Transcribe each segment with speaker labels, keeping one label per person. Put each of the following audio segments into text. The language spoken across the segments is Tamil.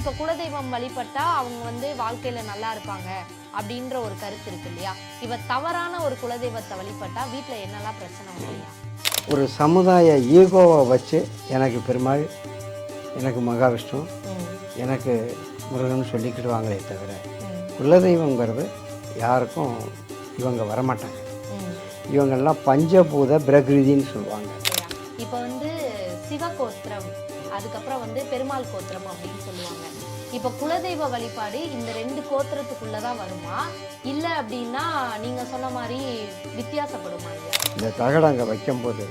Speaker 1: இப்போ குலதெய்வம் வழிபட்டா அவங்க வந்து வாழ்க்கையில நல்லா இருப்பாங்க அப்படின்ற ஒரு கருத்து இருக்கு இல்லையா? இவ தவறான ஒரு குலதெய்வத்தை வழிபட்டா வீட்டில் என்னெல்லாம் பிரச்சனை இல்லையா?
Speaker 2: ஒரு சமுதாய ஈகோவை வச்சு எனக்கு பெருமாள், எனக்கு மகாவிஷ்ணு, எனக்கு முருகன் சொல்லிக்கிடுவாங்களே தவிர குலதெய்வங்கிறது யாருக்கும் இவங்க வரமாட்டாங்க. இவங்கெல்லாம் பஞ்சபூத பிரகிருதின்னு சொல்லுவாங்க.
Speaker 1: இப்போ வந்து சிவகோத்திரம், அதுக்கப்புறம் வந்து பெருமாள் கோத்திரம் அப்படின்னு சொல்லுவாங்க. இப்போ குலதெய்வ வழிபாடு இந்த 2 கோத்திரத்துக்குள்ளதான் வருமா, இல்லை அப்படின்னா நீங்க சொன்ன மாதிரி வித்தியாசப்படுமா இல்லையா?
Speaker 2: இந்த தகடை அங்கே வைக்கும்போது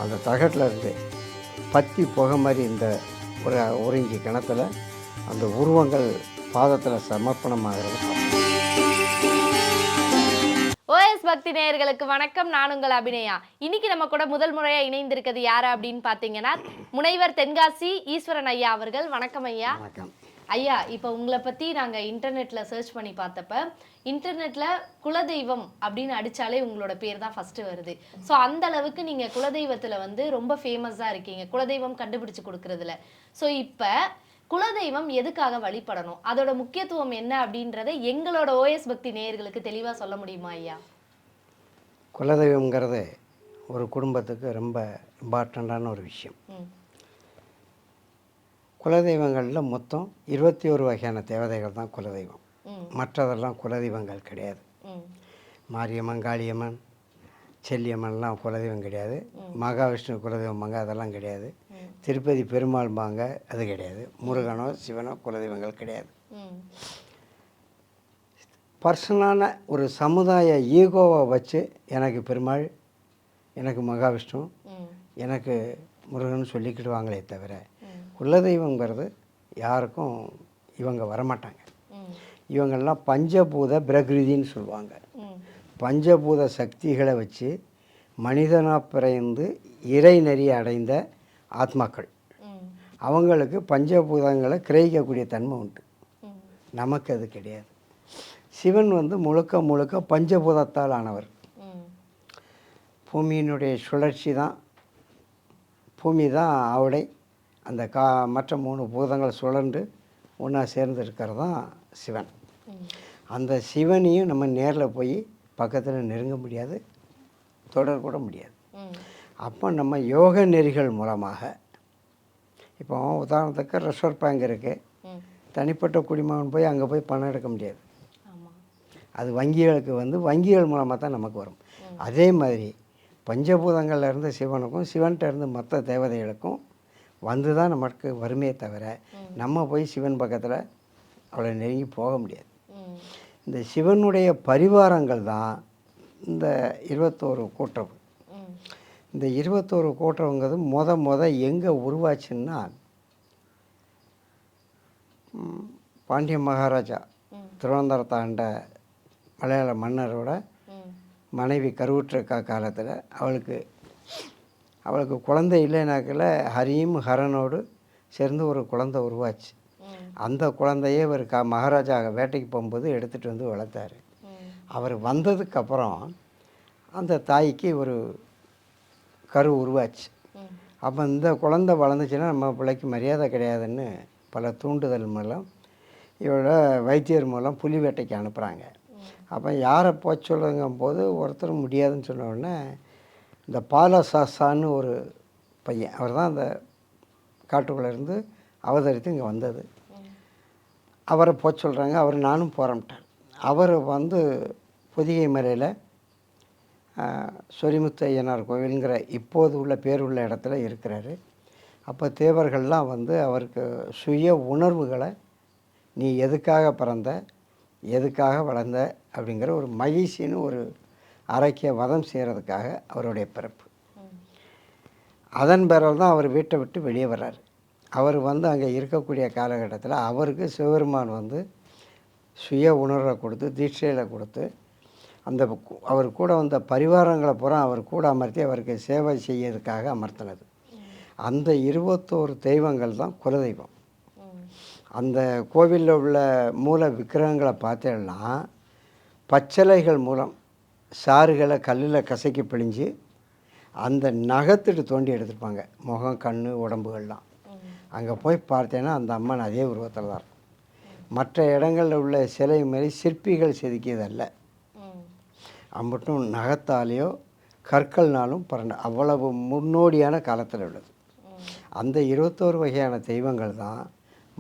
Speaker 2: அந்த தகட்டில் இருந்து பத்தி புகை மாதிரி இந்த ஒரு இஞ்சி கிணத்துல அந்த உருவங்கள் பாதத்தில் சமர்ப்பணமாகிறது.
Speaker 1: ஓஎஸ் பக்தி நேயர்களுக்கு வணக்கம். நான் உங்கள் அபிநயா. இன்னைக்கு நம்ம கூட முதல் முறையா இணைந்திருக்கிறது யாரு அப்படின்னு பார்த்தீங்கன்னா முனைவர் தென்காசி ஈஸ்வரன் ஐயா அவர்கள். வணக்கம் ஐயா.
Speaker 2: வணக்கம்
Speaker 1: ஐயா. இப்போ உங்களை பற்றி நாங்கள் இன்டர்நெட்டில் சர்ச் பண்ணி பார்த்தப்ப இன்டர்நெட்டில் குலதெய்வம் அப்படின்னு அடித்தாலே உங்களோட பேர் தான் ஃபஸ்ட்டு வருது. ஸோ அந்த அளவுக்கு நீங்கள் குலதெய்வத்தில் வந்து ரொம்ப ஃபேமஸாக இருக்கீங்க, குலதெய்வம் கண்டுபிடிச்சு கொடுக்குறதுல. ஸோ இப்போ குலதெய்வம் எதுக்காக வழிபடணும், அதோட முக்கியத்துவம் என்ன அப்படின்றத எங்களோட ஓஎஸ் பக்தி நேயர்களுக்கு தெளிவாக சொல்ல முடியுமா ஐயா?
Speaker 2: குலதெய்வங்கிறது ஒரு குடும்பத்துக்கு ரொம்ப இம்பார்ட்டண்ட்டான ஒரு விஷயம். குலதெய்வங்களில் மொத்தம் 21 வகையான தேவதைகள் தான் குலதெய்வம். மற்றதெல்லாம் குலதெய்வங்கள் கிடையாது. மாரியம்மன், காளியம்மன், செல்லியம்மன்லாம் குலதெய்வம் கிடையாது. மகாவிஷ்ணு குலதெய்வம்பாங்க, அதெல்லாம் கிடையாது. திருப்பதி பெருமாள்பாங்க, அது கிடையாது. முருகனோ சிவனோ குலதெய்வங்கள் கிடையாது. பர்சனலான ஒரு சமுதாய ஈகோவை வச்சு எனக்கு பெருமாள், எனக்கு மகாவிஷ்ணு, எனக்கு முருகன் சொல்லிக்கிடுவாங்களே தவிர குலதெய்வங்கிறது யாருக்கும் இவங்க வரமாட்டாங்க. இவங்கெல்லாம் பஞ்சபூத பிரகிருதின்னு சொல்லுவாங்க. பஞ்சபூத சக்திகளை வச்சு மனிதனாக பிறந்து இறை நெறி அடைந்த ஆத்மாக்கள். அவங்களுக்கு பஞ்சபூதங்களை கிரகிக்கக்கூடிய தன்மை உண்டு. நமக்கு அது கிடையாது. சிவன் வந்து முழுக்க முழுக்க பஞ்சபூதத்தால் ஆனவர். பூமியினுடைய சுழற்சி தான், பூமி தான் அவடை, அந்த மற்ற 3 பூதங்கள் சுழன்று ஒன்றா சேர்ந்து இருக்கிறது தான் சிவன். அந்த சிவனையும் நம்ம நேரில் போய் பக்கத்தில் நெருங்க முடியாது, தொடர்பட முடியாது. அப்போ நம்ம யோக நெறிகள் மூலமாக, இப்போ உதாரணத்துக்கு ரிசர்வ் பேங்க் இருக்குது, தனிப்பட்ட குடிமகன் போய் அங்கே போய் பணம் எடுக்க முடியாது. அது வங்கிகளுக்கு வந்து வங்கிகள் மூலமாக தான் நமக்கு வரும். அதே மாதிரி பஞ்சபூதங்களில் இருந்து சிவனுக்கும், சிவன்கிட்ட இருந்து மற்ற தேவதைகளுக்கும் வந்து தான் நமக்கு வருமே தவிர நம்ம போய் சிவன் பக்கத்தில் அவ்வளோ நெருங்கி போக முடியாது. இந்த சிவனுடைய பரிவாரங்கள் தான் இந்த 21 கூட்டுறவு. இந்த 21 கூட்டுறவுங்கிறது முத எங்கே உருவாச்சுன்னா, பாண்டிய மகாராஜா திருவனந்தபுரத்தை ஆண்ட மலையாள மன்னரோட மனைவி கருவுற்ற காலத்தில் அவளுக்கு குழந்தை இல்லைனாக்கில் ஹரியும் ஹரனோடு சேர்ந்து ஒரு குழந்தை உருவாச்சு. அந்த குழந்தையே இவர் மகாராஜா வேட்டைக்கு போகும்போது எடுத்துகிட்டு வந்து வளர்த்தார். அவர் வந்ததுக்கப்புறம் அந்த தாய்க்கு ஒரு கரு உருவாச்சு. அப்போ இந்த குழந்தை வளர்ந்துச்சுன்னா நம்ம பிள்ளைக்கு மரியாதை கிடையாதுன்னு பல தூண்டுதல் மூலம் இவரோட வைத்தியர் மூலம் புலி வேட்டைக்கு அனுப்புகிறாங்க. அப்போ யாரை போக சொல்லுங்கும் போது ஒருத்தர் முடியாதுன்னு சொன்ன உடனே இந்த பாலசாசான்னு ஒரு பையன், அவர் தான் அந்த காட்டுக்குள்ளேருந்து அவதரித்து இங்கே வந்தது. அவரை போக சொல்கிறாங்க. அவர் நானும் போகிறேன்ட்டேன். அவர் வந்து பொதிகை மலையில் சொரிமுத்து ஐயனார் கோவிலுங்கிற இப்போது உள்ள பேர் உள்ள இடத்துல இருக்கிறாரு. அப்போ தேவர்கள்லாம் வந்து அவருக்கு சுய உணர்வுகளை, நீ எதுக்காக பிறந்த, எதுக்காக வளர்ந்த அப்படிங்கிற ஒரு மகிழ்ச்சின்னு ஒரு அரைக்கிய வதம் செய்கிறதுக்காக அவருடைய பிறப்பு. அதன் பிறகு தான் அவர் வீட்டை விட்டு வெளியே வர்றார். அவர் வந்து அங்கே இருக்கக்கூடிய காலகட்டத்தில் அவருக்கு சிவபெருமான் வந்து சுய உணர்வை கொடுத்து, தீட்சையில் கொடுத்து, அந்த அவர் கூட வந்த பரிவாரங்களை பூரா அவர் கூட அமர்த்தி அவருக்கு சேவை செய்யறதுக்காக அமர்த்தினது. அந்த 21 தெய்வங்கள் தான் குலதெய்வம். அந்த கோவிலில் உள்ள மூல விக்கிரகங்களை பார்த்தேன்னா பச்சளைகள் மூலம் சாறுகளை கல்லில் கசக்கி பிழிஞ்சு அந்த நகத்துட்டு தோண்டி எடுத்துருப்பாங்க. முகம், கண், உடம்புகள்லாம் அங்கே போய் பார்த்தேன்னா அந்த அம்மன் அதே உருவத்தில் தான் இருக்கும். மற்ற இடங்களில் உள்ள சிலை மாதிரி சிற்பிகள் செதுக்கியதல்ல. அம்பட்டும் நகத்தாலேயோ கற்கள்னாலும் பரண்ட அவ்வளவு முன்னோடியான காலத்தில் உள்ளது. அந்த 21 வகையான தெய்வங்கள் தான்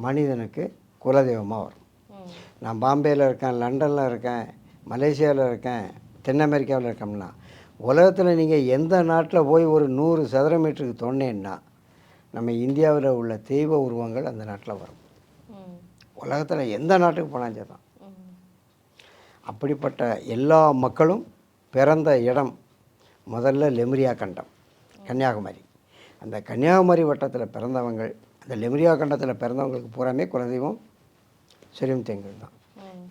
Speaker 2: மனிதனுக்கு குலதெய்வமாக வரும். நான் பாம்பேயில் இருக்கேன், லண்டனில் இருக்கேன், மலேசியாவில் இருக்கேன், தென் அமெரிக்காவில் இருக்கோம்னா, உலகத்தில் நீங்கள் எந்த நாட்டில் போய் ஒரு 100 சதுர மீட்டருக்கு தோண்டேன்னா நம்ம இந்தியாவில் உள்ள தெய்வ உருவங்கள் அந்த நாட்டில் வரும். உலகத்தில் எந்த நாட்டுக்கு போனாலும் சரி தான். அப்படிப்பட்ட எல்லா மக்களும் பிறந்த இடம் முதல்ல லெமுரியா கண்டம், கன்னியாகுமரி. அந்த கன்னியாகுமரி வட்டத்தில் பிறந்தவங்கள், அந்த லெமுரியா கண்டத்தில் பிறந்தவங்களுக்கு பூராமே குலதெய்வம் சிறும் தேங்கல் தான்.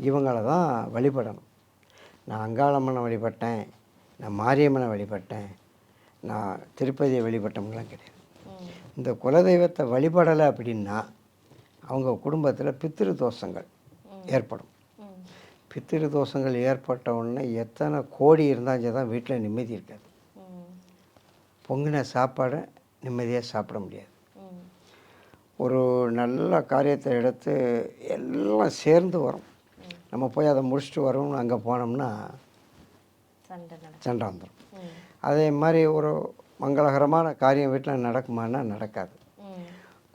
Speaker 2: இவங்கள தான் வழிபடணும். நான் அங்காளம்மனை வழிபட்டேன், நான் மாரியம்மனை வழிபட்டேன், நான் திருப்பதியை வழிபட்டோம்லாம் கிடையாது. இந்த குலதெய்வத்தை வழிபடலை அப்படின்னா அவங்க குடும்பத்தில் பித்திரு தோஷங்கள் ஏற்படும். பித்திரு தோஷங்கள் ஏற்பட்ட உடனே எத்தனை கோடி இருந்தாலும் தான் வீட்டில் நிம்மதி இருக்காது. பொங்கின சாப்பாடை நிம்மதியாக சாப்பிட முடியாது. ஒரு நல்ல காரியத்தை எடுத்து எல்லாம் சேர்ந்து வரும். நம்ம போய் அதை முடிச்சுட்டு வரோம்னு அங்கே போனோம்னா சண்டை வந்துடும். அதே மாதிரி ஒரு மங்களகரமான காரியம் வீட்டில் நடக்குமானா நடக்காது.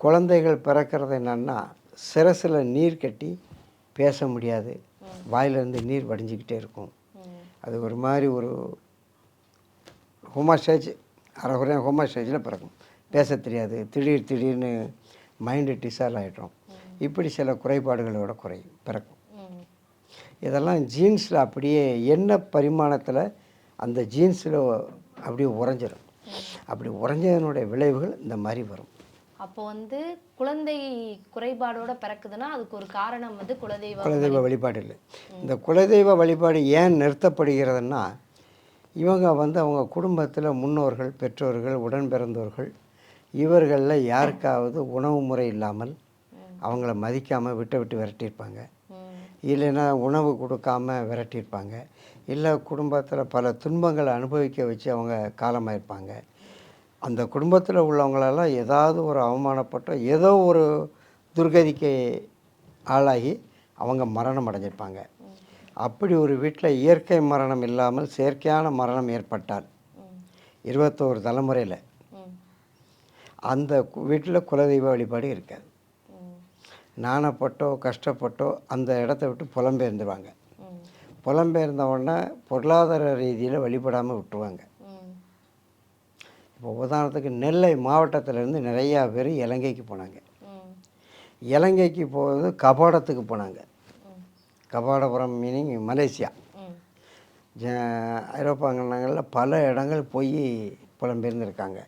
Speaker 2: குழந்தைகள் பிறக்கிறது என்னன்னா சிரசில் நீர் கட்டி பேச முடியாது, வாயிலிருந்து நீர் வடிஞ்சிக்கிட்டே இருக்கும். அது ஒரு மாதிரி ஒரு ஹோமா ஸ்டேஜ், அரைகுறையாக ஹோமா ஸ்டேஜில் பிறக்கும். பேச தெரியாது, திடீர்னு மைண்டு டிசால் ஆகிட்டோம். இப்படி சில குறைபாடுகளோட பிறக்கும். இதெல்லாம் ஜீன்ஸில் அப்படியே என்ன பரிமாணத்தில் அந்த ஜீன்ஸில் அப்படியே உறைஞ்சிடும். அப்படி உறைஞ்சதனுடைய விளைவுகள் இந்த மாதிரி வரும்.
Speaker 1: அப்போ குழந்தை குறைபாடோட பிறக்குதுன்னா அதுக்கு ஒரு காரணம்
Speaker 2: குலதெய்வ வழிபாடு இல்லை. இந்த குலதெய்வ வழிபாடு ஏன் நிறுத்தப்படுகிறதுன்னா, இவங்க அவங்க குடும்பத்தில் முன்னோர்கள், பெற்றோர்கள், உடன் பிறந்தோர்கள் இவர்களில் யாருக்காவது உணவு முறை இல்லாமல் அவங்கள மதிக்காமல் விட்டு விரட்டியிருப்பாங்க. இல்லைன்னா உணவு கொடுக்காம விரட்டியிருப்பாங்க. இல்லை குடும்பத்தில் பல துன்பங்களை அனுபவிக்க வச்சு அவங்க காலமாயிருப்பாங்க. அந்த குடும்பத்தில் உள்ளவங்களெல்லாம் ஏதாவது ஒரு அவமானப்பட்ட ஏதோ ஒரு துர்கதிக்கு ஆளாகி அவங்க மரணம் அடைஞ்சிருப்பாங்க. அப்படி ஒரு வீட்டில் இயற்கை மரணம் இல்லாமல் செயற்கையான மரணம் ஏற்பட்டால் 21 தலைமுறையில் அந்த வீட்டில் குலதெய்வ வழிபாடு இருக்காது. நாணப்பட்டோ கஷ்டப்பட்டோ அந்த இடத்த விட்டு புலம்பெயர்ந்துருவாங்க. புலம்பெயர்ந்த உடனே பொருளாதார ரீதியில் வழிபடாமல் விட்டுருவாங்க. இப்போ உதாரணத்துக்கு நெல்லை மாவட்டத்திலேருந்து நிறையா பேர் இலங்கைக்கு போனாங்க. இலங்கைக்கு போகிறது கபாடத்துக்கு போனாங்க. Kapatapuram meaning Malaysia. ஐரோப்பாங்கங்களில் பல இடங்கள் போய் புலம்பெயர்ந்துருக்காங்க.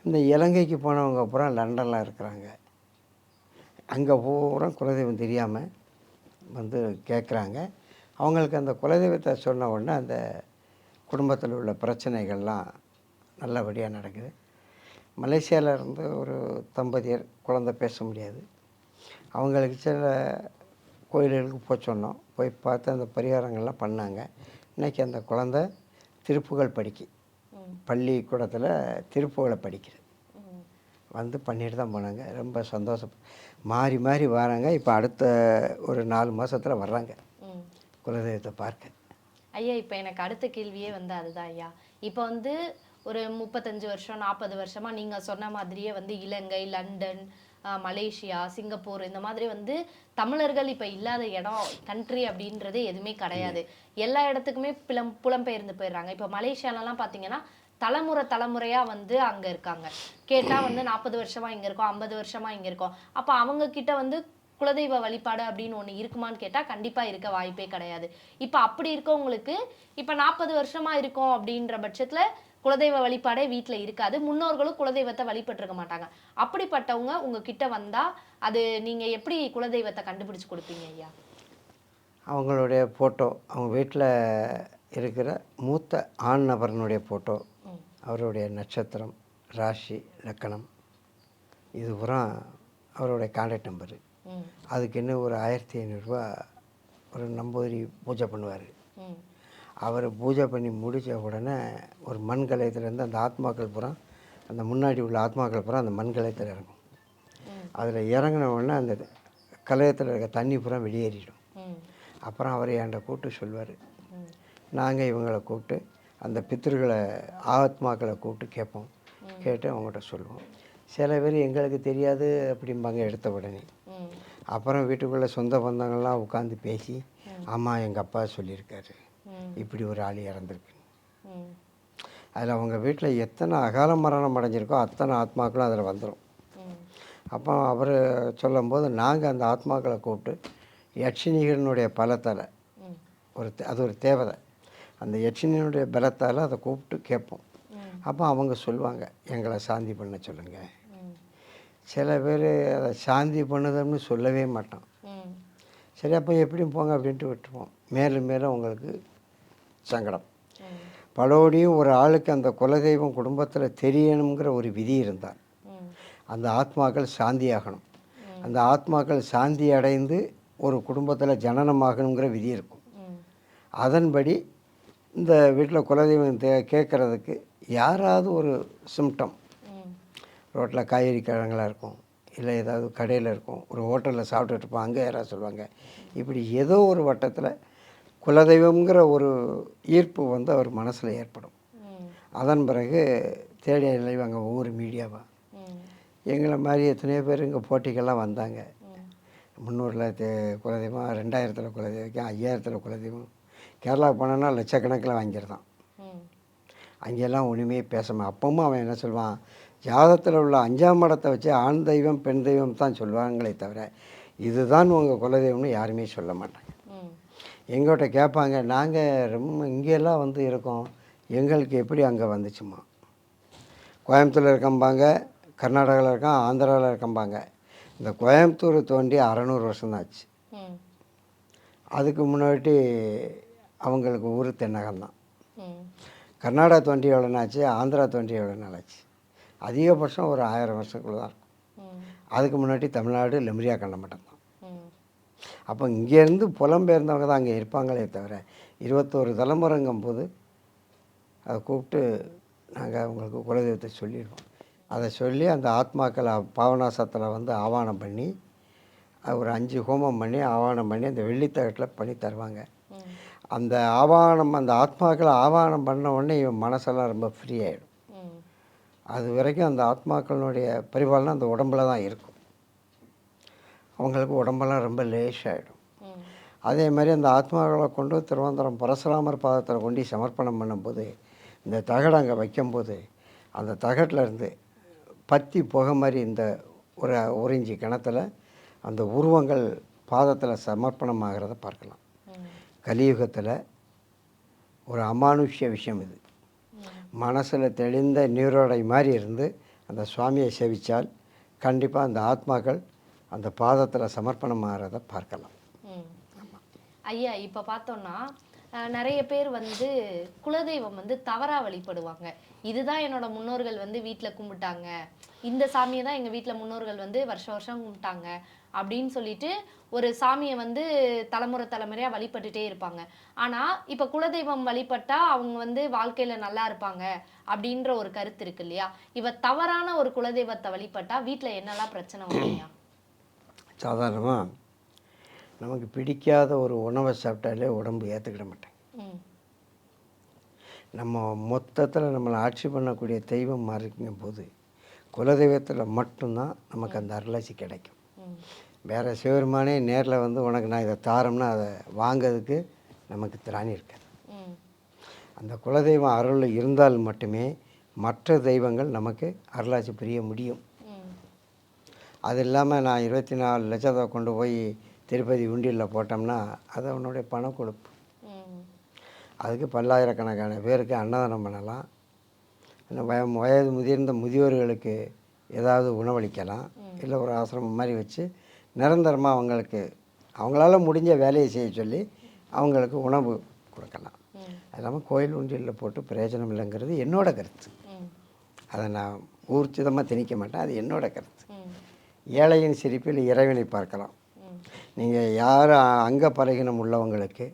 Speaker 2: இந்த இலங்கைக்கு போனவங்க அப்புறம் லண்டனில் இருக்கிறாங்க. அங்கே பூரா குலதெய்வம் தெரியாமல் கேட்குறாங்க. அவங்களுக்கு அந்த குலதெய்வத்தை சொன்ன உடனே அந்த குடும்பத்தில் உள்ள பிரச்சனைகள்லாம் நல்லபடியாக நடக்குது. மலேசியாவில் இருந்து ஒரு தம்பதியர் குழந்தை பேச முடியாது. அவங்களுக்கு சில கோயில்களுக்கு போய் சொன்னோம். போய் பார்த்து அந்த பரிகாரங்கள்லாம் பண்ணாங்க. இன்றைக்கி அந்த குழந்தை திருப்புகள் பள்ளிக்கூடத்தில் திருப்புகளை படிக்கிறது. பண்ணிட்டு தான் போனாங்க. ரொம்ப சந்தோஷம். மாறி மாறி வராங்க. இப்போ அடுத்த ஒரு 4 மாதத்தில் வர்றாங்க குலதெய்வத்தை பார்க்க.
Speaker 1: ஐயா, இப்போ எனக்கு அடுத்த கேள்வியே அதுதான் ஐயா. இப்போ ஒரு 35 வருஷம் 40 வருஷமாக நீங்கள் சொன்ன மாதிரியே இலங்கை, லண்டன், மலேசியா, சிங்கப்பூர் இந்த மாதிரி தமிழர்கள் இப்போ இல்லாத இடம் கண்ட்ரி அப்படின்றது எதுவுமே கிடையாது. எல்லா இடத்துக்குமே புலம்பெயர்ந்து போயிடுறாங்க. இப்போ மலேசியாலலாம் பார்த்தீங்கன்னா தலைமுறையாக அங்கே இருக்காங்க. கேட்டால் 40 வருஷமாக இங்கே இருக்கோம், 50 வருஷமாக இங்கே இருக்கோம். அப்போ அவங்கக்கிட்ட குலதெய்வ வழிபாடு அப்படின்னு ஒன்று இருக்குமான்னு கேட்டால் கண்டிப்பாக இருக்க வாய்ப்பே கிடையாது. இப்போ அப்படி இருக்கவங்களுக்கு இப்போ 40 வருஷமாக இருக்கோம் அப்படின்ற பட்சத்தில் குலதெய்வ வழிபாடே வீட்டில் இருக்காது. முன்னோர்களும் குலதெய்வத்தை வழிபட்டிருக்க மாட்டாங்க. அப்படிப்பட்டவங்க உங்ககிட்ட வந்தால் அது நீங்கள் எப்படி குலதெய்வத்தை கண்டுபிடிச்சி கொடுப்பீங்க ஐயா?
Speaker 2: அவங்களுடைய ஃபோட்டோ, அவங்க வீட்டில் இருக்கிற மூத்த ஆண் நபரனுடைய ஃபோட்டோ, அவருடைய நட்சத்திரம், ராசி, லக்கணம், இது பூரா அவருடைய கான்டாக்ட் நம்பரு. அதுக்கு இன்னும் ஒரு 1500 ரூபா ஒரு நம்பூதிரி பூஜை பண்ணுவார். அவர் பூஜை பண்ணி முடித்த உடனே ஒரு மண் கலயத்துலேருந்து அந்த ஆத்மாக்கள் பூரா, அந்த முன்னாடி உள்ள ஆத்மாக்கள் பூரா அந்த மண் கலயத்தில் இறங்கும். அதில் இறங்கின உடனே அந்த கலயத்தில் இருக்க தண்ணி பூரா வெளியேறிடும்.
Speaker 1: ம்.
Speaker 2: அப்புறம் அவர் என்கிட்ட கூப்பிட்டு சொல்வார்.
Speaker 1: ம்.
Speaker 2: நாங்கள் இவங்களை கூப்பிட்டு அந்த பித்திருக்களை ஆத்மாக்களை கூப்பிட்டு கேட்போம். கேட்டு அவங்ககிட்ட சொல்லுவோம். சில பேர் எங்களுக்கு தெரியாது அப்படிம்பாங்க எடுத்த உடனே.
Speaker 1: ம்.
Speaker 2: அப்புறம் வீட்டுக்குள்ளே சொந்த பந்தங்கள்லாம் உட்காந்து பேசி, ஆமாம் எங்கள் அப்பா சொல்லியிருக்காரு
Speaker 1: ம்.
Speaker 2: இப்படி ஒரு ஆள் இறந்துருக்கு.
Speaker 1: ம்.
Speaker 2: அதில் அவங்க வீட்டில் எத்தனை அகால மரணம் அடைஞ்சிருக்கோ அத்தனை ஆத்மாக்களும் அதில் வந்துடும்.
Speaker 1: ம்.
Speaker 2: அப்போ அவர் சொல்லும்போது நாங்கள் அந்த ஆத்மாக்களை கூப்பிட்டு யட்சினிகளினுடைய பலத்தால்
Speaker 1: ம்.
Speaker 2: அது ஒரு தேவதை, அந்த யட்சினியினுடைய பலத்தால் அதை கூப்பிட்டு கேட்போம்.
Speaker 1: ம்.
Speaker 2: அப்போ அவங்க சொல்லுவாங்க எங்களை சாந்தி பண்ண சொல்லுங்கள்.
Speaker 1: ம்.
Speaker 2: சில பேர் அதை சாந்தி பண்ணுதம்னு சொல்லவே மாட்டோம்.
Speaker 1: ம்.
Speaker 2: சரி அப்போ எப்படியும் போங்க அப்படின்ட்டு விட்டுருவோம். மேலும் மேலும் உங்களுக்கு சங்கடம்.
Speaker 1: ம்.
Speaker 2: பலோடியும் ஒரு ஆளுக்கு அந்த குலதெய்வம் குடும்பத்தில் தெரியணுங்கிற ஒரு விதி இருந்தால்
Speaker 1: ம்.
Speaker 2: அந்த ஆத்மாக்கள் சாந்தியாகணும். அந்த ஆத்மாக்கள் சாந்தி அடைந்து ஒரு குடும்பத்தில் ஜனனமாகணுங்கிற விதி இருக்கும்.
Speaker 1: ம்.
Speaker 2: அதன்படி இந்த வீட்டில் குலதெய்வம் கேட்குறதுக்கு யாராவது ஒரு சிம்டம்,
Speaker 1: ம்.
Speaker 2: ரோட்டில் காய்கறி கிழங்களாக இருக்கும், இல்லை ஏதாவது கடையில் இருக்கும், ஒரு ஹோட்டலில் சாப்பிட்டுட்டு இருப்போம், அங்கே யாராவது சொல்லுவாங்க, இப்படி ஏதோ ஒரு வட்டத்தில் குலதெய்வங்கிற ஒரு ஈர்ப்பு வந்து அவர் மனசில் ஏற்படும்.
Speaker 1: ம்.
Speaker 2: அதன் பிறகு தேடி அலைவாங்க ஒவ்வொரு மீடியாவாக.
Speaker 1: ம்.
Speaker 2: எங்களை மாதிரி எத்தனையோ பேர் இங்கே போட்டிக்கெல்லாம் வந்தாங்க.
Speaker 1: ம்.
Speaker 2: 300ல் குலதெய்வம், 2000ல் குலதெய்வம், 5000ல் குலதெய்வம். கேரளா போனோன்னா லட்சக்கணக்கில் வாங்கியிருந்தான்.
Speaker 1: ம்.
Speaker 2: அங்கெல்லாம் ஒன்றுமே பேசாமல் அப்பவும் அவன் என்ன சொல்லுவான், ஜாதகத்தில் உள்ள 5ஆம் இடத்தை வச்சு ஆண் தெய்வம் பெண் தெய்வம் தான் சொல்லுவாங்களே தவிர இதுதான் உங்கள் குலதெய்வம்னு யாருமே சொல்ல மாட்டாங்க.
Speaker 1: ம்.
Speaker 2: எங்கள்கிட்ட கேட்பாங்க, நாங்கள் ரொம்ப இங்கெல்லாம் வந்து இருக்கோம், எங்களுக்கு எப்படி அங்கே வந்துச்சுமா? கோயம்புத்தூரில் இருக்கம்பாங்க, கர்நாடகாவில் இருக்கான், ஆந்திராவில் இருக்கம்பாங்க. இந்த கோயம்புத்தூர் தோண்டி 600 வருஷம் தான் ஆச்சு.
Speaker 1: ம்.
Speaker 2: அதுக்கு முன்னாடி அவங்களுக்கு ஊர் தென்னகம்தான்.
Speaker 1: ம்.
Speaker 2: கர்நாடகா தோண்டி எவ்வளோ நாச்சு, ஆந்திரா தோண்டி எவ்வளோ நாள் ஆச்சு? அதிகபட்சம் ஒரு 1000 வருஷத்துக்குள்ள தான் இருக்கும்.
Speaker 1: ம்.
Speaker 2: அதுக்கு முன்னாடி தமிழ்நாடு லெமரியா கண்டம் மட்டும்தான்.
Speaker 1: ம்.
Speaker 2: அப்போ இங்கேருந்து புலம்பெயர்ந்தவங்க தான் அங்கே இருப்பாங்களே தவிர 21 தலைமுறைங்கும் போது அதை கூப்பிட்டு நாங்கள் அவங்களுக்கு குலதெய்வத்தை சொல்லிடுவோம். அதை சொல்லி அந்த ஆத்மாக்களை பாவனாசத்தில் வந்து ஆவானம் பண்ணி ஒரு 5 ஹோமம் பண்ணி ஆவானம் பண்ணி அந்த வெள்ளித்தகட்டில் பண்ணி தருவாங்க.
Speaker 1: ம்.
Speaker 2: அந்த ஆவானம், அந்த ஆத்மாக்களை ஆவானம் பண்ண உடனே இவன் மனசெல்லாம் ரொம்ப ஃப்ரீ ஆகிடும்.
Speaker 1: ம்.
Speaker 2: அது வரைக்கும் அந்த ஆத்மாக்களுடைய பரிபாலனை அந்த உடம்புல தான் இருக்கும். அவங்களுக்கு உடம்பெல்லாம் ரொம்ப லேசாகிடும்.
Speaker 1: ம்.
Speaker 2: அதே மாதிரி அந்த ஆத்மாக்களை கொண்டு திருவனந்தபுரம் பரசுராமர் பாதத்தில் கொண்டு சமர்ப்பணம் பண்ணும்போது இந்த தகடை அங்கே வைக்கும்போது அந்த தகட்டில் இருந்து பத்தி புகை மாதிரி இந்த ஒரு இஞ்சி கிணத்துல அந்த உருவங்கள் பாதத்தில் சமர்ப்பணம் ஆகிறத பார்க்கலாம்.
Speaker 1: ம்.
Speaker 2: கலியுகத்தில் ஒரு அமானுஷ்ய விஷயம் இது.
Speaker 1: ம்.
Speaker 2: மனசில் தெளிந்த நீரோடை மாதிரி இருந்து அந்த சுவாமியை சேவித்தால் கண்டிப்பாக அந்த ஆத்மாக்கள் அந்த பாதத்தில் சமர்ப்பணம் ஆகிறத பார்க்கலாம்.
Speaker 1: ம். ஐயா இப்போ பார்த்தோம்னா நிறைய பேர் வந்து குலதெய்வம் வந்து தவறா வழிபடுவாங்க. இதுதான் என்னோட முன்னோர்கள் வந்து வீட்டில் கும்பிட்டாங்க, இந்த சாமியை தான் எங்கள் வீட்டில் முன்னோர்கள் வந்து வருஷம் வருஷம் கும்பிட்டாங்க அப்படின்னு சொல்லிட்டு ஒரு சாமியை வந்து தலைமுறை தலைமுறையாக வழிபட்டுட்டே இருப்பாங்க. ஆனால் இப்போ குலதெய்வம் வழிபட்டா அவங்க வந்து வாழ்க்கையில் நல்லா இருப்பாங்க அப்படின்ற ஒரு கருத்து இருக்கு இல்லையா? இவ தவறான ஒரு குலதெய்வத்தை வழிபட்டா வீட்டில் என்னெல்லாம் பிரச்சனை வரும்யா?
Speaker 2: சாதாரணமாக நமக்கு பிடிக்காத ஒரு உணவை சாப்பிட்டாலே உடம்பு ஏற்றுக்கிட மாட்டேன்.
Speaker 1: ம்.
Speaker 2: நம்ம மொத்தத்தில் நம்மளை ஆட்சி பண்ணக்கூடிய தெய்வம் மாறிக்கும் போது குலதெய்வத்தில் மட்டும்தான் நமக்கு அந்த அருளாட்சி கிடைக்கும்.
Speaker 1: ம்.
Speaker 2: வேறு சிவருமானே நேரில் வந்து உனக்கு நான் இதை தாரம்னா அதை வாங்கிறதுக்கு நமக்கு திராணி இருக்காது.
Speaker 1: ம்.
Speaker 2: அந்த குலதெய்வம் அருள் இருந்தால் மட்டுமே மற்ற தெய்வங்கள் நமக்கு அருளாட்சி புரிய முடியும்.
Speaker 1: ம்.
Speaker 2: அது இல்லாமல் நான் 24 லட்சத்தை கொண்டு போய் திருப்பதி உண்டியலில் போட்டோம்னா அது அவனுடைய பண கொழுப்பு.
Speaker 1: ம்.
Speaker 2: அதுக்கு பல்லாயிரக்கணக்கான பேருக்கு அன்னதானம் பண்ணலாம், இன்னும் வயது முதிர்ந்த முதியோர்களுக்கு ஏதாவது உணவளிக்கலாம், இல்லை ஒரு ஆசிரமம் மாதிரி வச்சு நிரந்தரமாக அவங்களால முடிஞ்ச வேலையை செய்ய சொல்லி அவங்களுக்கு உணவு கொடுக்கலாம். அது இல்லாமல் கோயில் உண்டியலில் போட்டு பிரயோஜனம் இல்லைங்கிறது என்னோட கருத்து. அதை நான் ஊர்ஜிதமாக திணிக்க மாட்டேன், அது என்னோட கருத்து. ஏழையின் சிரிப்பில் இறைவனை பார்க்கலாம். நீங்கள் யார் அங்க பலகீனம் உள்ளவங்களுக்கு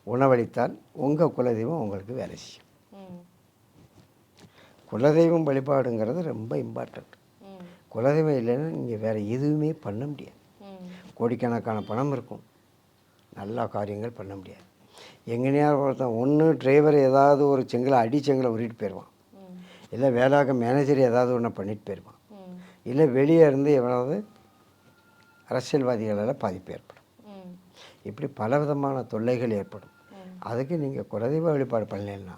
Speaker 2: உணவளித்தால் உங்கள் குலதெய்வம் உங்களுக்கு வேலை செய்யும். குலதெய்வம் வழிபாடுங்கிறது ரொம்ப இம்பார்ட்டண்ட். குலதெய்வம் இல்லைன்னா நீங்கள் வேறு எதுவுமே பண்ண முடியாது.
Speaker 1: ம்.
Speaker 2: கோடிக்கணக்கான பணம் இருக்கும், நல்ல காரியங்கள் பண்ண முடியாது. எங்கேனையா ஒருத்தன் ஒன்று டிரைவர் ஏதாவது ஒரு செங்கலை உருட்டிட்டு போயிடுவான்,
Speaker 1: ம்.
Speaker 2: இல்லை வேலாக்க மேனேஜர் ஏதாவது ஒன்று பண்ணிட்டு போயிடுவான்,
Speaker 1: ம்.
Speaker 2: இல்லை வெளியே இருந்து எவனாவது அரசியல்வாதிகளால் பாதிப்பு ஏற்படும்.
Speaker 1: ம்.
Speaker 2: இப்படி பலவிதமான தொல்லைகள் ஏற்படும்.
Speaker 1: ம்.
Speaker 2: அதுக்கு நீங்கள் குலதெய்வ வழிபாடு பண்ணலைன்னா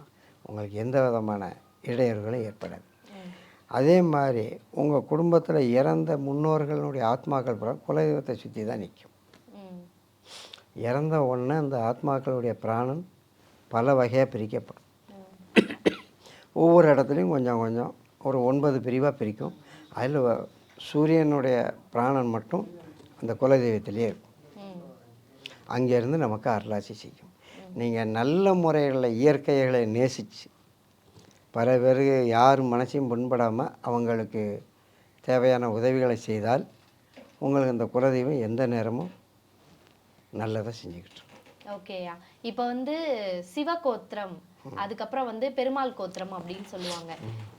Speaker 2: உங்களுக்கு எந்த விதமான இடையூறுகளும் ஏற்படாது.
Speaker 1: ம்.
Speaker 2: அதே மாதிரி உங்கள் குடும்பத்தில் இறந்த முன்னோர்களுடைய ஆத்மாக்கள் பூரா குலதெய்வத்தை சுற்றி தான் நிற்கும்.
Speaker 1: ம்.
Speaker 2: இறந்த உடனே அந்த ஆத்மாக்களுடைய பிராணன் பல வகையாக பிரிக்கப்படும். ஒவ்வொரு இடத்துலையும் கொஞ்சம் கொஞ்சம் ஒரு 9 பிரிவாக பிரிக்கும். அதில் சூரியனுடைய பிராணன் மட்டும் அந்த குலதெய்வத்திலே இருக்கும்.
Speaker 1: ம்.
Speaker 2: அங்கேருந்து நமக்கு அருளாட்சி செய்யும். நீங்கள் நல்ல முறைகளில் இயற்கைகளை நேசித்து பல பேருக்கு யார் மனசையும் புண்படாமல் அவங்களுக்கு தேவையான உதவிகளை செய்தால் உங்களுக்கு இந்த குலதெய்வம் எந்த நேரமும் நல்லதை செஞ்சுக்கிட்டு இருக்கும்.
Speaker 1: ஓகேயா. இப்போ வந்து சிவகோத்திரம், அதுக்கப்புறம் வந்து பெருமாள் கோத்திரம் அப்படின்னு சொல்லுவாங்க.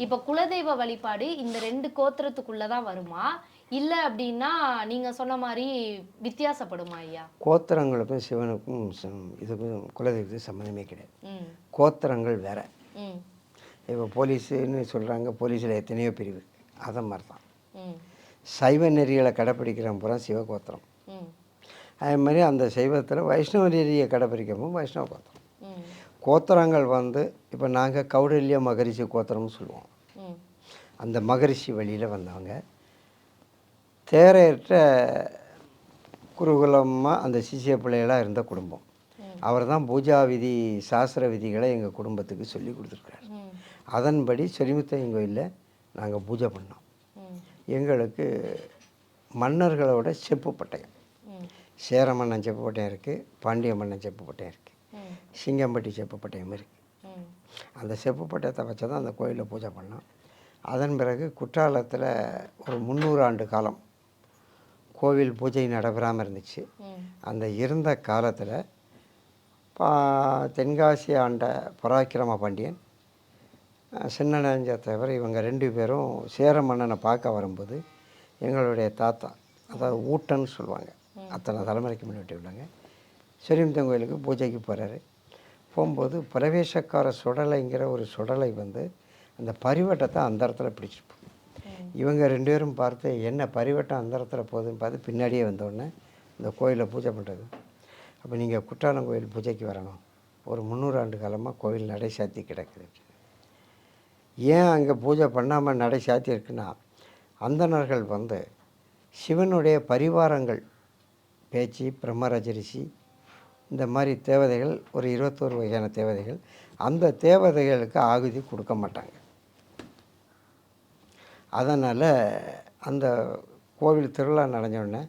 Speaker 1: இப்போ குலதெய்வ வழிபாடு இந்த 2 கோத்திரத்துக்குள்ள தான் வருமா, இல்ல அப்படின்னா நீங்க சொன்ன மாதிரி வித்தியாசப்படுமா ஐயா?
Speaker 2: கோத்திரங்களுக்கும் சிவனுக்கும் இதுக்கும் குலதெய்வத்துக்கும் சம்மந்தமே கிடையாது.
Speaker 1: ம்.
Speaker 2: கோத்திரங்கள் வேற.
Speaker 1: ம்.
Speaker 2: இப்போ போலீஸுன்னு சொல்கிறாங்க, போலீஸில் எத்தனையோ பிரிவு இருக்குது, அதை மாதிரி தான்.
Speaker 1: ம்.
Speaker 2: சைவ நெறிகளை கடைப்பிடிக்கிறவன் பூரா சிவகோத்திரம்.
Speaker 1: ம்.
Speaker 2: அதே மாதிரி அந்த சைவத்தில் வைஷ்ணவ நெறியை கடைப்பிடிக்கிறவங்க வைஷ்ணவ கோத்திரம்.
Speaker 1: ம்.
Speaker 2: கோத்திரங்கள் வந்து இப்போ நாங்கள் கௌடல்ய மகரிஷி கோத்திரம்னு சொல்லுவோம்.
Speaker 1: ம்.
Speaker 2: அந்த மகரிஷி வழியில் வந்தவங்க தேரையற்ற குருகுலமாக அந்த சிசிய பிள்ளைகளாக இருந்த குடும்பம். அவர் தான் பூஜா விதி சாஸ்திர விதிகளை எங்கள் குடும்பத்துக்கு சொல்லி கொடுத்துருக்காரு.
Speaker 1: ம்.
Speaker 2: அதன்படி சொரிமுத்தையன் கோயிலில் நாங்கள் பூஜை பண்ணோம்.
Speaker 1: ம்.
Speaker 2: எங்களுக்கு மன்னர்களோட செப்பு பட்டயம்,
Speaker 1: ம்.
Speaker 2: சேர மன்னன் செப்பு பட்டயம் இருக்குது, பாண்டிய மன்னன் செப்பு பட்டயம் இருக்குது,
Speaker 1: ம்.
Speaker 2: சிங்கம்பட்டி செப்பு பட்டயம் இருக்குது.
Speaker 1: ம்.
Speaker 2: அந்த செப்பு பட்டயத்தை வச்சு தான் அந்த கோயிலில் பூஜை பண்ணோம். அதன் பிறகு குற்றாலத்தில் ஒரு 300 ஆண்டு காலம் கோவில் பூஜை நடைபெறாமல் இருந்துச்சு.
Speaker 1: ம்.
Speaker 2: அந்த இருந்த காலத்தில் தென்காசி ஆண்ட பராக்கிரம பாண்டியன், சின்னநஞ்ச தேவர், இவங்க 2 பேரும் சேர மன்னனை பார்க்க வரும்போது எங்களுடைய தாத்தா, அதாவது ஊட்டன்னு சொல்லுவாங்க, அத்தனை தலைமுறைக்கு முன்னாடி உள்ளாங்க, சொரிமுத்தையன் கோயிலுக்கு பூஜைக்கு போகிறாரு. போகும்போது பிரவேசக்கார சுடலைங்கிற ஒரு சுடலை வந்து அந்த பரிவட்டத்தை அந்த இடத்துல பிடிச்சிருப்போம். இவங்க 2 பேரும் பார்த்து என்ன பரிவட்டம் அந்த இடத்துல போகுதுன்னு பார்த்து பின்னாடியே வந்தோடனே இந்த கோயிலில் பூஜை பண்ணுறது. அப்போ நீங்கள் குற்றாலம் கோயில் பூஜைக்கு வரணும், ஒரு 300 ஆண்டு காலமாக கோயில் நடை சாத்தி கிடக்குது. ஏன் அங்கே பூஜை பண்ணாமல் நடை சாத்தி இருக்குன்னா, அந்தணர்கள் வந்து சிவனுடைய பரிவாரங்கள் பேச்சு, பிரம்மராஜரிஷி, இந்த மாதிரி தேவதைகள் ஒரு 21 வகையான தேவதைகள், அந்த தேவதைகளுக்கு ஆகுதி கொடுக்க மாட்டாங்க. அதனால் அந்த கோவில் திருவிழா நடந்தோடனே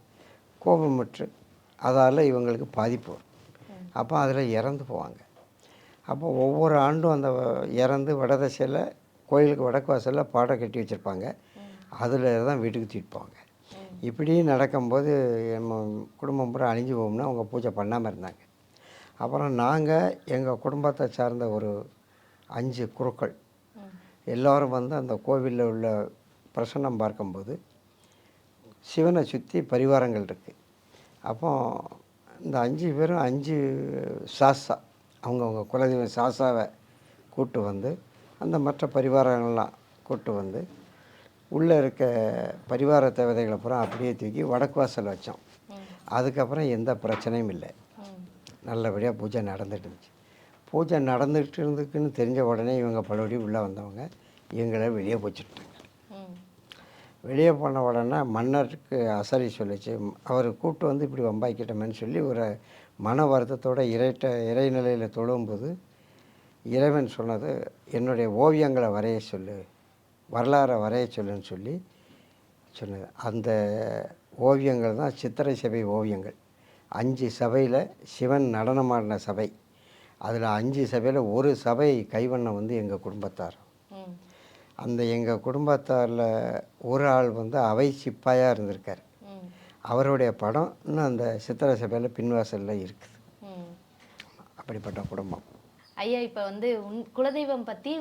Speaker 2: கோபமுற்று அதால் இவங்களுக்கு பாதிப்பு வரும். அப்போ அதில் இறந்து போவாங்க. அப்போ ஒவ்வொரு ஆண்டும் அந்த இறந்து வடதிசையில் கோயிலுக்கு வடக்கு வாசலில் பாடம் கட்டி வச்சுருப்பாங்க, அதில் தான் வீட்டுக்கு தூக்கிட்டு போவாங்க. இப்படி நடக்கும்போது நம்ம குடும்பம் பூரா அழிஞ்சு போகும்னா அவங்க பூஜை பண்ணாமல் இருந்தாங்க. அப்புறம் நாங்கள் எங்கள் குடும்பத்தை சார்ந்த ஒரு 5 குருக்கள் எல்லோரும் வந்து அந்த கோவிலில் உள்ள பிரசன்னம் பார்க்கும்போது சிவனை சுற்றி பரிவாரங்கள் இருக்குது. அப்போ இந்த 5 பேரும் 5 சாஸ்தா, அவங்கவுங்க குலதெய்வம் சாஸ்தாவை கூட்டு வந்து அந்த மற்ற பரிவாரங்கள்லாம் கூட்டு வந்து உள்ளே இருக்க பரிவார தேவதைகளை பூரா அப்படியே தூக்கி வடக்கு வாசல் வச்சோம். அதுக்கப்புறம் எந்த பிரச்சனையும் இல்லை, நல்லபடியாக பூஜை நடந்துட்டு இருந்துச்சு. பூஜை நடந்துகிட்டு இருந்துக்குன்னு தெரிஞ்ச உடனே இவங்க பலபடியும் உள்ளே வந்தவங்க எங்களை வெளியே போச்சுட்டாங்க. வெளியே போன உடனே மன்னருக்கு அசரி சொல்லிச்சு, அவர் கூப்பிட்டு வந்து இப்படி வம்பாக்கிட்டோமேன்னு சொல்லி ஒரு மன வருத்தத்தோடு இறைநிலையில் தொழும்போது இறைவன் சொன்னது, என்னுடைய ஓவியங்களை வரைய சொல்லு, வரலாறை வரைய சொல்லுன்னு சொல்லி சொன்னது. அந்த ஓவியங்கள் தான் சித்திரை சபை ஓவியங்கள். 5 சபையில் சிவன் நடனமாடின சபை, அதில் 5 சபையில் ஒரு சபை கைவண்ணம் வந்து எங்கள் குடும்பத்தார். அந்த எங்கள் குடும்பத்தாரில் ஒரு ஆள் வந்து அவை சிப்பாயாக இருந்திருக்கார். அவருடைய படம் இன்னும் அந்த சித்திரை சபையில் பின்வாசலில் இருக்குது. அப்படிப்பட்ட குடும்பம்.
Speaker 1: ஐயா இப்போ வந்து குலதெய்வம் பற்றி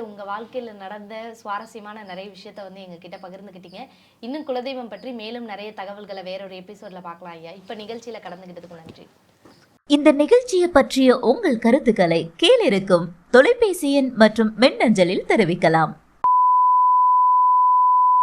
Speaker 1: உங்கள் வாழ்க்கையில் நடந்த சுவாரஸ்யமான நிறைய விஷயத்த வந்து எங்ககிட்ட பகிர்ந்துக்கிட்டீங்க. இன்னும் குலதெய்வம் பற்றி மேலும் நிறைய தகவல்களை வேற ஒரு எபிசோடில் பார்க்கலாம் ஐயா. இப்போ நிகழ்ச்சியில் கலந்துக்கிட்டதுக்கு நன்றி.
Speaker 3: இந்த நிகழ்ச்சியை பற்றிய உங்கள் கருத்துக்களை கீழிருக்கும் தொலைபேசி எண் மற்றும் மின்னஞ்சலில் தெரிவிக்கலாம்.